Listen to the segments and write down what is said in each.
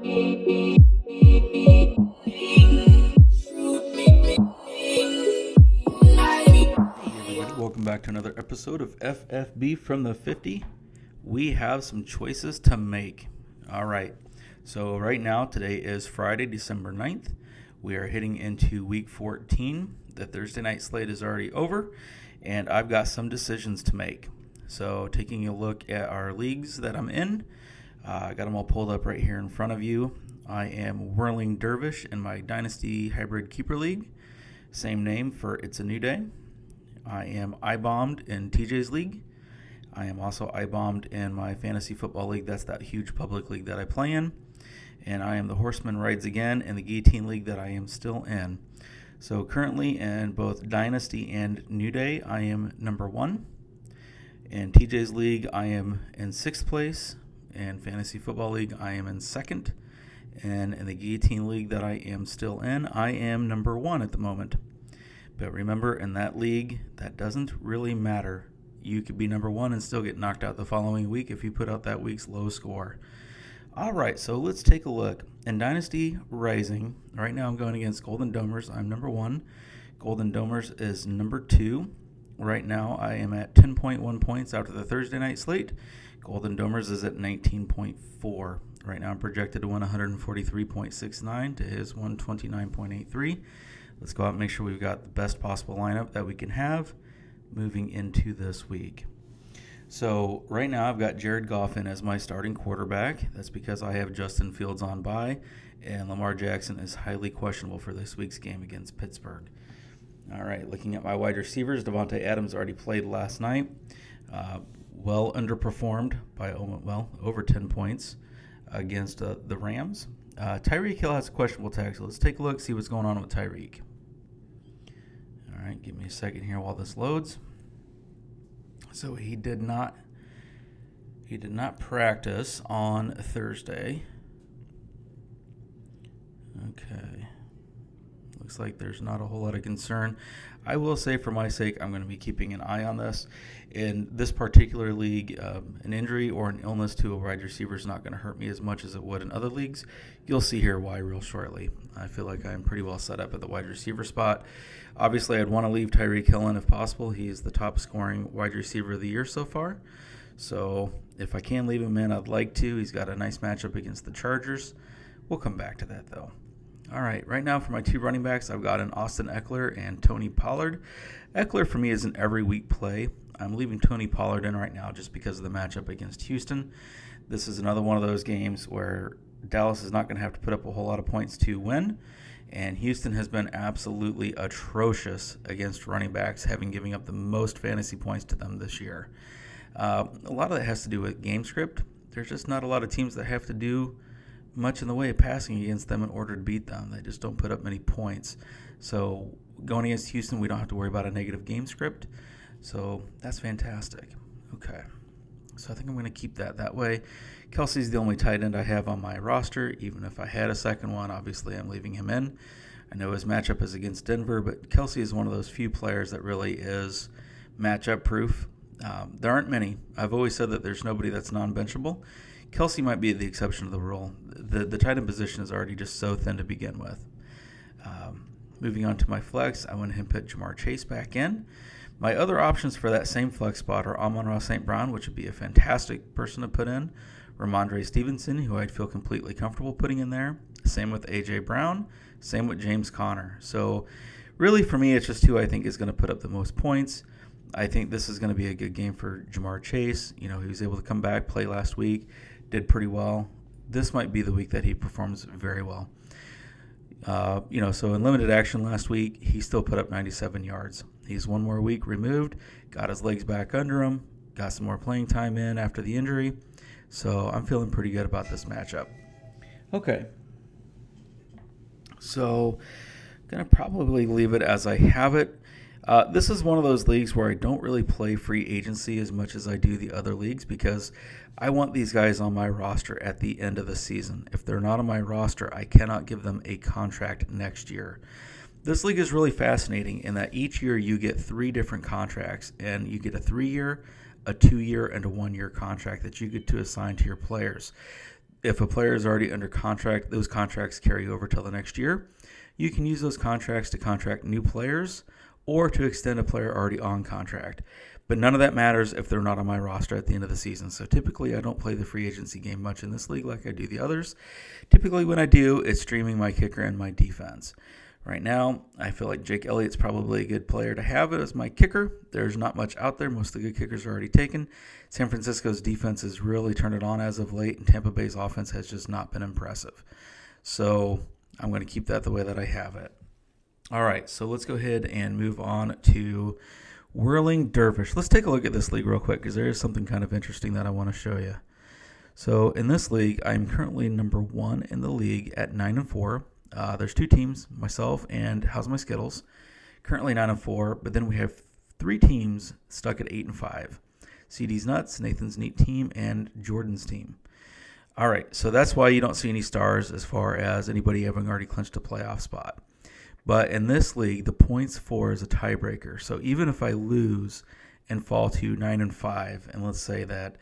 Everybody, welcome back to another episode of FFB from the 50. We have some choices to make. All right, so right now, today is Friday, December 9th. We are heading into week 14. The Thursday night slate is already over, and I've got some decisions to make. So taking a look at our leagues that I'm in, I got them all pulled up right here in front of you. I am Whirling Dervish in my Dynasty Hybrid Keeper League. Same name for It's a New Day. I am I-bombed in TJ's league. I am also I-bombed in my fantasy football league. That's that huge public league that I play in. And I am the Horseman Rides Again in the Guillotine league that I am still in. So currently in both Dynasty and New Day, I am number 1. In TJ's league, I am in 6th place. In fantasy football league, I am in 2nd. And in the Guillotine league that I am still in, I am number 1 at the moment. But remember, in that league, that doesn't really matter. You could be number 1 and still get knocked out the following week if you put out that week's low score. All right, so let's take a look. In Dynasty Rising, right now I'm going against Golden Domers. I'm number 1. Golden Domers is number 2. Right now I am at 10.1 points after the Thursday night slate. Golden Domers is at 19.4. Right now I'm projected to win 143.69 to his 129.83. Let's go out and make sure we've got the best possible lineup that we can have moving into this week. So right now I've got Jared Goff in as my starting quarterback. That's because I have Justin Fields on bye, and Lamar Jackson is highly questionable for this week's game against Pittsburgh. All right, looking at my wide receivers, Devontae Adams already played last night. Well underperformed by over 10 points against the Rams. Tyreek Hill has a questionable tag, so let's take a look, see what's going on with Tyreek. All right, give me a second here while this loads. So he did not practice on Thursday. Okay. Looks like there's not a whole lot of concern. I will say, for my sake, I'm going to be keeping an eye on this. In this particular league, an injury or an illness to a wide receiver is not going to hurt me as much as it would in other leagues. You'll see here why real shortly. I feel like I'm pretty well set up at the wide receiver spot. Obviously, I'd want to leave Tyreek Hill in if possible. He's the top scoring wide receiver of the year so far. So if I can leave him in, I'd like to. He's got a nice matchup against the Chargers. We'll come back to that, though. All right, right now for my 2 running backs, I've got an Austin Eckler and Tony Pollard. Eckler for me is an every week play. I'm leaving Tony Pollard in right now just because of the matchup against Houston. This is another one of those games where Dallas is not going to have to put up a whole lot of points to win, and Houston has been absolutely atrocious against running backs, having given up the most fantasy points to them this year. A lot of that has to do with game script. There's just not a lot of teams that have to do much in the way of passing against them in order to beat them. They just don't put up many points. So going against Houston, we don't have to worry about a negative game script. So that's fantastic. Okay. So I think I'm going to keep that way. Kelsey's the only tight end I have on my roster. Even if I had a second one, obviously I'm leaving him in. I know his matchup is against Denver, but Kelsey is one of those few players that really is matchup proof. There aren't many. I've always said that there's nobody that's non-benchable. Kelsey might be the exception to the rule. The tight end position is already just so thin to begin with. Moving on to my flex, I went ahead and put Jamar Chase back in. My other options for that same flex spot are Amon-Ra St. Brown, which would be a fantastic person to put in. Ramondre Stevenson, who I'd feel completely comfortable putting in there. Same with A.J. Brown. Same with James Conner. So really for me, it's just who I think is going to put up the most points. I think this is going to be a good game for Jamar Chase. You know, he was able to come back, play last week, did pretty well. This might be the week that he performs very well. So in limited action last week, he still put up 97 yards. He's one more week removed, got his legs back under him, got some more playing time in after the injury. So I'm feeling pretty good about this matchup. Okay. So I'm going to probably leave it as I have it. This is one of those leagues where I don't really play free agency as much as I do the other leagues because I want these guys on my roster at the end of the season. If they're not on my roster, I cannot give them a contract next year. This league is really fascinating in that each year you get 3 different contracts, and you get a 3-year, a 2-year, and a 1-year contract that you get to assign to your players. if a player is already under contract, those contracts carry over till the next year. You can use those contracts to contract new players or to extend a player already on contract. But none of that matters if they're not on my roster at the end of the season. So typically I don't play the free agency game much in this league like I do the others. Typically when I do, it's streaming my kicker and my defense. Right now, I feel like Jake Elliott's probably a good player to have as my kicker. There's not much out there. Most of the good kickers are already taken. San Francisco's defense has really turned it on as of late, and Tampa Bay's offense has just not been impressive. So I'm going to keep that the way that I have it. All right, so let's go ahead and move on to Whirling Dervish. Let's take a look at this league real quick because there is something kind of interesting that I want to show you. So in this league, I'm currently number 1 in the league at 9-4. There's 2 teams, myself and How's My Skittles, currently 9-4. But then we have 3 teams stuck at 8-5. CD's Nuts, Nathan's Neat Team, and Jordan's team. All right, so that's why you don't see any stars as far as anybody having already clinched a playoff spot. But in this league, the points for is a tiebreaker. So even if I lose and fall to 9-5, and let's say that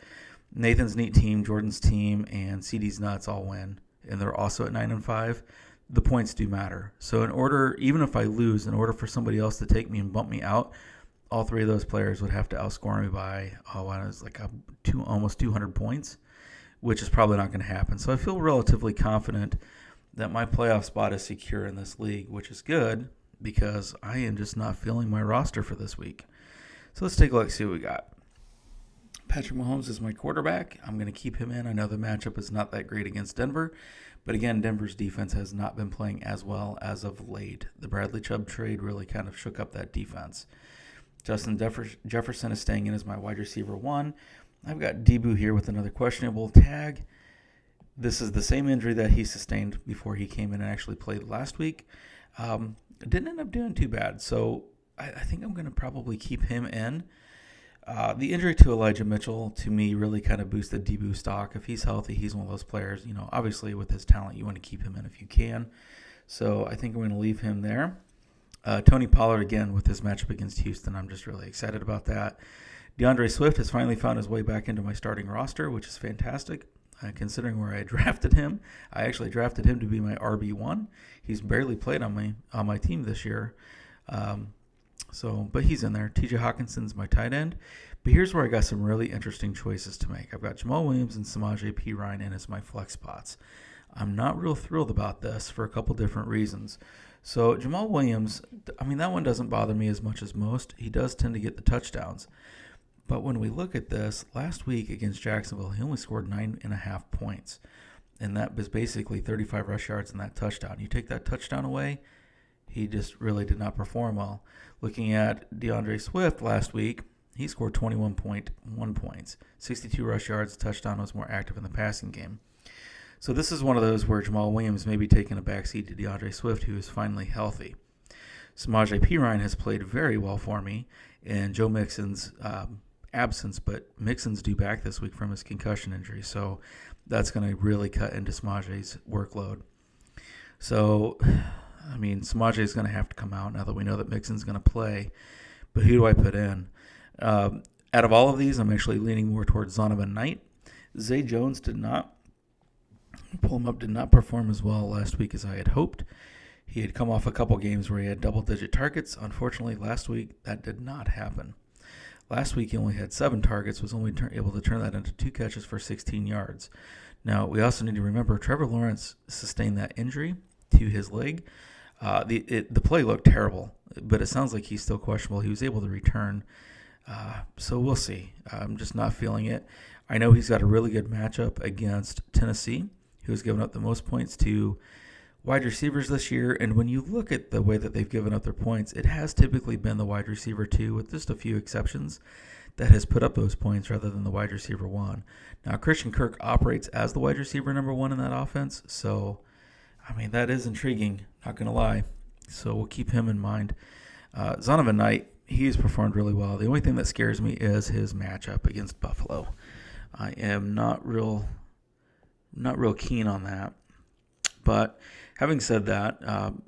Nathan's Neat Team, Jordan's team, and CD's Nuts all win, and they're also at 9-5, the points do matter. So in order, even if I lose, in order for somebody else to take me and bump me out, all 3 of those players would have to outscore me by, almost 200 points, which is probably not going to happen. So I feel relatively confident that my playoff spot is secure in this league, which is good because I am just not feeling my roster for this week. So let's take a look, see what we got. Patrick Mahomes is my quarterback. I'm going to keep him in. I know the matchup is not that great against Denver. But again, Denver's defense has not been playing as well as of late. The Bradley Chubb trade really kind of shook up that defense. Justin Jefferson is staying in as my wide receiver 1. I've got Debo here with another questionable tag. This is the same injury that he sustained before he came in and actually played last week. Didn't end up doing too bad, so I think I'm going to probably keep him in. The injury to Elijah Mitchell, to me, really kind of boosted Debo stock. If he's healthy, he's one of those players, obviously with his talent, you want to keep him in if you can. So I think I'm going to leave him there. Tony Pollard, again, with his matchup against Houston, I'm just really excited about that. DeAndre Swift has finally found his way back into my starting roster, which is fantastic. Considering where I drafted him, I actually drafted him to be my RB1. He's barely played on my team this year. But he's in there. TJ Hawkinson's my tight end. But here's where I got some really interesting choices to make. I've got Jamal Williams and Samaje Perine in as my flex spots. I'm not real thrilled about this for a couple different reasons. So Jamal Williams, that one doesn't bother me as much as most. He does tend to get the touchdowns. But when we look at this, last week against Jacksonville, he only scored 9.5 points. And that was basically 35 rush yards and that touchdown. You take that touchdown away, he just really did not perform well. Looking at DeAndre Swift last week, he scored 21.1 points. 62 rush yards, touchdown, was more active in the passing game. So this is one of those where Jamal Williams may be taking a backseat to DeAndre Swift, who is finally healthy. Samaje Perine has played very well for me in Joe Mixon's absence, but Mixon's due back this week from his concussion injury, so that's going to really cut into Samaje's workload. So, Samaje is going to have to come out now that we know that Mixon's going to play, but who do I put in? Out of all of these, I'm actually leaning more towards Zonovan Knight. Zay Jones did not perform as well last week as I had hoped. He had come off a couple games where he had double-digit targets. Unfortunately, last week, that did not happen. Last week, he only had 7 targets, was only able to turn that into 2 catches for 16 yards. Now, we also need to remember Trevor Lawrence sustained that injury to his leg. The play looked terrible, but it sounds like he's still questionable. He was able to return, so we'll see. I'm just not feeling it. I know he's got a really good matchup against Tennessee, who's given up the most points to wide receivers this year, and when you look at the way that they've given up their points, it has typically been the wide receiver 2, with just a few exceptions, that has put up those points rather than the wide receiver 1. Now, Christian Kirk operates as the wide receiver number 1 in that offense, so, that is intriguing, not going to lie. So we'll keep him in mind. Zonovan Knight, he's performed really well. The only thing that scares me is his matchup against Buffalo. I am not real keen on that. But having said that,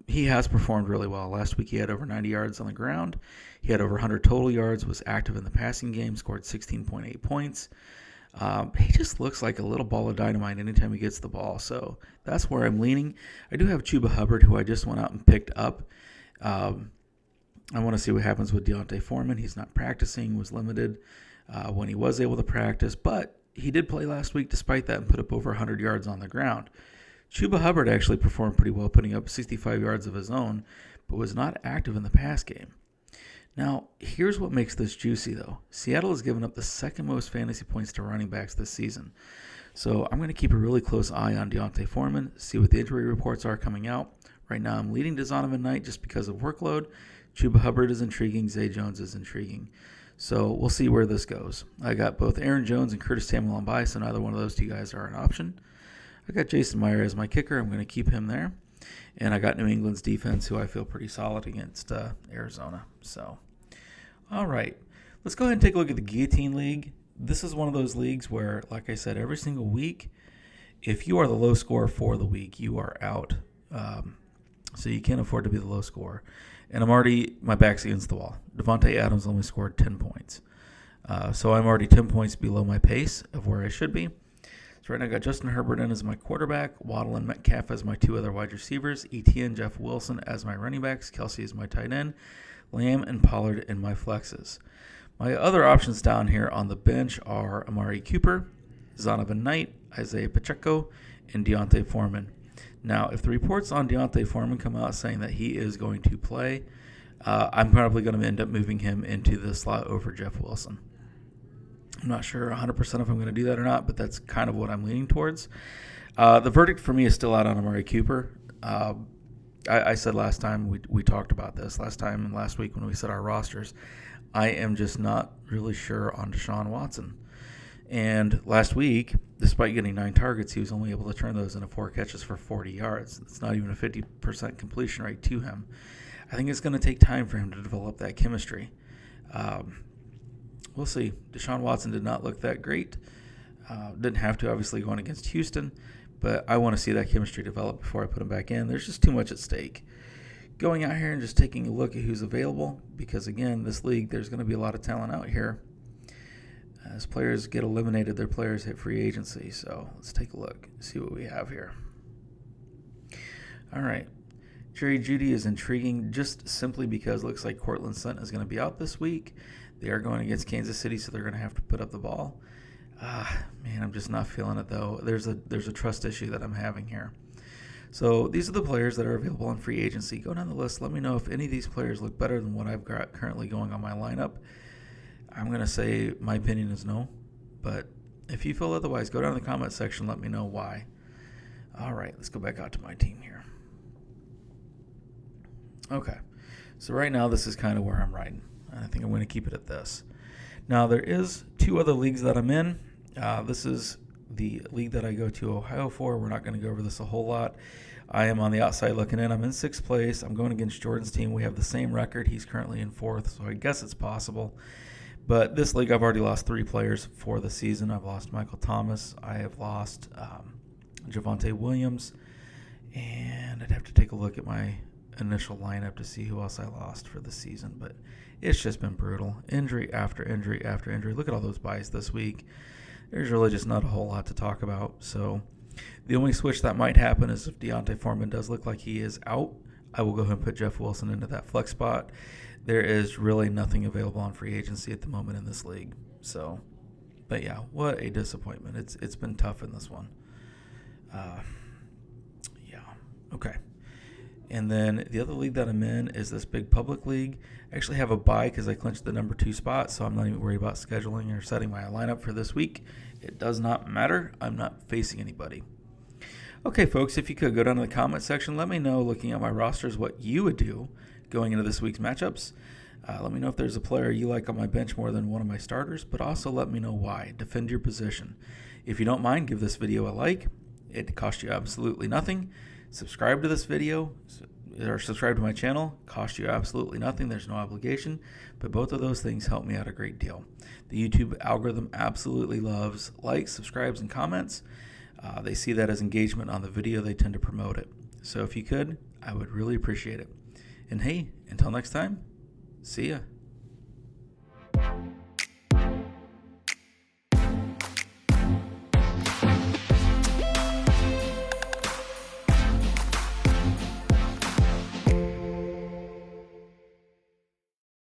he has performed really well. Last week he had over 90 yards on the ground. He had over 100 total yards, was active in the passing game, scored 16.8 points. He just looks like a little ball of dynamite anytime he gets the ball. So that's where I'm leaning. I do have Chuba Hubbard, who I just went out and picked up. I want to see what happens with Deontay Foreman. He's not practicing, was limited when he was able to practice, but he did play last week despite that and put up over 100 yards on the ground. Chuba Hubbard actually performed pretty well, putting up 65 yards of his own, but was not active in the pass game. Now, here's what makes this juicy, though. Seattle has given up the second most fantasy points to running backs this season. So I'm going to keep a really close eye on Deontay Foreman, see what the injury reports are coming out. Right now, I'm leading to Zonovan Knight just because of workload. Chuba Hubbard is intriguing. Zay Jones is intriguing. So we'll see where this goes. I got both Aaron Jones and Curtis Samuel on bye, so neither one of those two guys are an option. I got Jason Meyer as my kicker. I'm going to keep him there. And I got New England's defense, who I feel pretty solid against Arizona. So, all right. Let's go ahead and take a look at the Guillotine League. This is one of those leagues where, like I said, every single week, if you are the low scorer for the week, you are out. So you can't afford to be the low scorer. And my back's against the wall. Devontae Adams only scored 10 points. So I'm already 10 points below my pace of where I should be. So right now I got Justin Herbert in as my quarterback, Waddle and Metcalf as my two other wide receivers, ETN, Jeff Wilson as my running backs, Kelsey as my tight end, Lamb and Pollard in my flexes. My other options down here on the bench are Amari Cooper, Zonovan Knight, Isaiah Pacheco, and Deontay Foreman. Now, if the reports on Deontay Foreman come out saying that he is going to play, I'm probably going to end up moving him into the slot over Jeff Wilson. I'm not sure 100% if I'm going to do that or not, but that's kind of what I'm leaning towards. The verdict for me is still out on Amari Cooper. I said last time we talked about this, last week when we set our rosters, I am just not really sure on Deshaun Watson. And last week, despite getting 9 targets, he was only able to turn those into 4 catches for 40 yards. It's not even a 50% completion rate to him. I think it's going to take time for him to develop that chemistry. We'll see. Deshaun Watson did not look that great. Didn't have to, obviously, going against Houston. But I want to see that chemistry develop before I put him back in. There's just too much at stake. Going out here and just taking a look at who's available. Because, again, this league, there's going to be a lot of talent out here. As players get eliminated, their players hit free agency. So let's take a look, see what we have here. All right. Jerry Jeudy is intriguing just simply because it looks like Cortland Sutton is going to be out this week. They are going against Kansas City, so they're going to have to put up the ball. Man, I'm just not feeling it, though. There's a trust issue that I'm having here. So these are the players that are available on free agency. Go down the list. Let me know if any of these players look better than what I've got currently going on my lineup. I'm going to say my opinion is no. But if you feel otherwise, go down in the comment section. Let me know why. All right, let's go back out to my team here. Okay, so right now this is kind of where I'm riding. I think I'm going to keep it at this. Now, there is 2 other leagues that I'm in. This is the league that I go to Ohio for. We're not going to go over this a whole lot. I am on the outside looking in. I'm in 6th place. I'm going against Jordan's team. We have the same record. He's currently in 4th, so I guess it's possible. But this league, I've already lost 3 players for the season. I've lost Michael Thomas. I have lost Javonte Williams. And I'd have to take a look at my initial lineup to see who else I lost for the season, but it's just been brutal. Injury after injury after injury. Look at all those buys this week. There's really just not a whole lot to talk about. So the only switch that might happen is if Deontay Foreman does look like he is out, I will go ahead and put Jeff Wilson into that flex spot. There is really nothing available on free agency at the moment in this league. So, but yeah, what a disappointment. It's been tough in this one. Yeah. Okay. And then the other league that I'm in is this big public league. I actually have a bye because I clinched the number 2 spot, so I'm not even worried about scheduling or setting my lineup for this week. It does not matter. I'm not facing anybody. Okay, folks, if you could go down to the comment section, let me know, looking at my rosters, what you would do going into this week's matchups. Let me know if there's a player you like on my bench more than one of my starters, but also let me know why. Defend your position. If you don't mind, give this video a like. It costs you absolutely nothing. Subscribe to this video or subscribe to my channel. Cost you absolutely nothing. There's no obligation, but both of those things help me out a great deal. The YouTube algorithm absolutely loves likes, subscribes, and comments. They see that as engagement on the video. They tend to promote it. So if you could, I would really appreciate it. And hey, until next time, see ya.